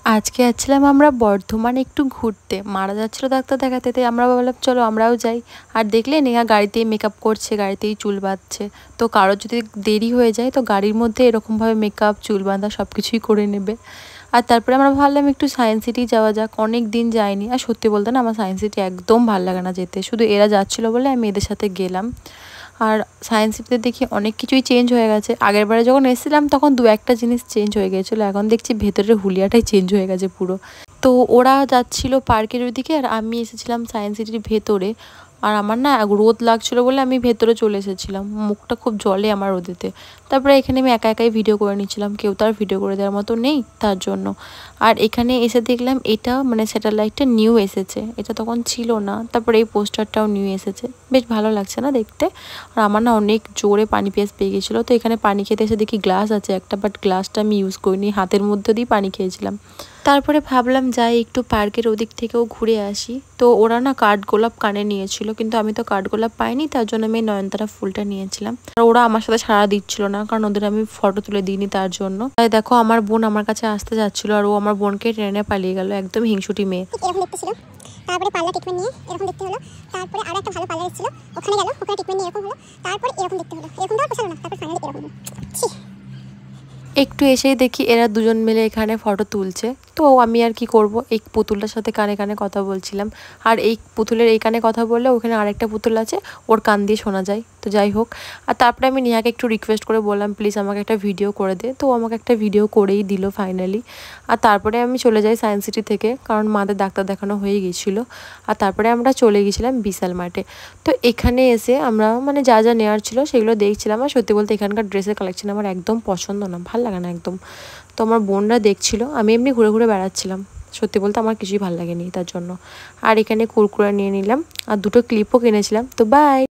আজকে যাচ্ছিলাম আমরা বর্ধমানে একটু ঘুরতে। মারা যাচ্ছিলো ডাক্তার দেখাতে, তাই আমরা ভাবলাম চলো আমরাও যাই। আর দেখলে নেহা গাড়িতেই মেকআপ করছে, গাড়িতেই চুল বাঁধছে। তো কারোর যদি দেরি হয়ে যায় তো গাড়ির মধ্যে এরকমভাবে মেকআপ, চুল বাঁধা সব কিছুই করে নেবে। আর তারপরে আমরা ভাবলাম একটু সায়েন্স সিটি যাওয়া যাক, অনেক দিন যাইনি। আর সত্যি বলতে না আমার সায়েন্স সিটি একদম ভালো লাগে না যেতে, শুধু এরা যাচ্ছিলো বলে আমি এদের সাথে গেলাম। আর সায়েন্স সিটিতে দেখি অনেক কিছুই চেঞ্জ হয়ে গেছে। আগের বারে যখন এসেছিলাম তখন দু একটা জিনিস চেঞ্জ হয়ে গিয়েছিলো, এখন দেখছি ভেতরের হুলিয়াটাই চেঞ্জ হয়ে গেছে পুরো। তো ওরা যাচ্ছিলো পার্কের ওইদিকে আর আমি এসেছিলাম সায়েন্স সিটির ভেতরে। আর আমার না রোদ লাগছিলো বলে আমি ভেতরে চলে এসেছিলাম, মুখটা খুব জলে আমার রোদেতে। তারপরে এখানে আমি একা একাই ভিডিও করে নিচ্ছিলাম, কেউ তো আর ভিডিও করে দেওয়ার মতো নেই তার জন্য। আর এখানে এসে দেখলাম এটা মানে স্যাটেলাইটটা নিউ এসেছে, এটা তখন ছিল না। তারপরে এই পোস্টারটাও নিউ এসেছে, বেশ ভালো লাগছে না দেখতে। আর আমার না অনেক জোরে পানি পিয়াস পেয়ে গেছিলো, তো এখানে পানি খেতে এসে দেখি গ্লাস আছে একটা, বাট গ্লাসটা আমি ইউজ করিনি, হাতের মধ্যে দিয়ে পানি খেয়েছিলাম। তারপরে ভাবলাম যাই একটু পার্কের ওদিক থেকেও ঘুরে আসি। তো ওরা না কাঠগোলাপ কানে নিয়েছিল, কিন্তু আমি তো কাঠগোলাপ পাইনি, তার জন্য আমি নয়নতারা ফুলটা নিয়েছিলাম। আর ওরা আমার সাথে সাড়া দিচ্ছিল না, কারণ ওদের আমি ফটো তুলে দিইনি তার জন্য। তাই দেখো আমার বোন আমার কাছে আসতে যাচ্ছিল আর ও আমার বোনকে ট্রেনে পালিয়ে গেল, একদম হিংসুটি মেয়ে। তারপরে পার্লার ট্রিটমেন্ট নিয়ে এরকম দেখতে হলো। তারপরে আরো একটা ভালো পার্লার ছিল, ওখানে গেল, ওখানে ট্রিটমেন্ট নিয়ে এরকম হলো। তারপরে এরকম দেখতে হলো, এরকম তো পছন্দ না, তারপর ফাইনালি এরকম হলো। একটু এসেই দেখি এরা দুজন মিলে এখানে ফটো তুলছে। তো আমি আর কি করব, এই পুতুলটার সাথে কানে কানে কথা বলছিলাম। আর এই পুতুলের এই কানে কথা বললে ওখানে আরেকটা পুতুল আছে, ওর কান দিয়ে শোনা যায়। তো যাই হোক, আর তারপরে আমি নেহাকে একটু রিকোয়েস্ট করে বললাম প্লিজ আমাকে একটা ভিডিও করে দে। তো আমাকে একটা ভিডিও করেই দিল ফাইনালি। আর তারপরে আমি চলে যাই সায়েন্স সিটি থেকে, কারণ মাদের ডাক্তার দেখানো হয়ে গিয়েছিলো। আর তারপরে আমরা চলে গেছিলাম বিশাল মার্টে। তো এখানে এসে আমরা মানে যা যা নেওয়ার ছিল সেগুলো দেখছিলাম। আর সত্যি বলতে এখানকার ড্রেসের কালেকশন আমার একদম পছন্দ না, ভালো লাগে না একদম। তো আমার বোনরা দেখছিল, আমি এমনি ঘুরে ঘুরে বেড়াচ্ছিলাম। সত্যি বলতে আমার কিছুই ভালো লাগেনি তার জন্য। আর এখানে কুরকুরে নিয়ে নিলাম আর দুটো ক্লিপও কিনেছিলাম। তো বাই।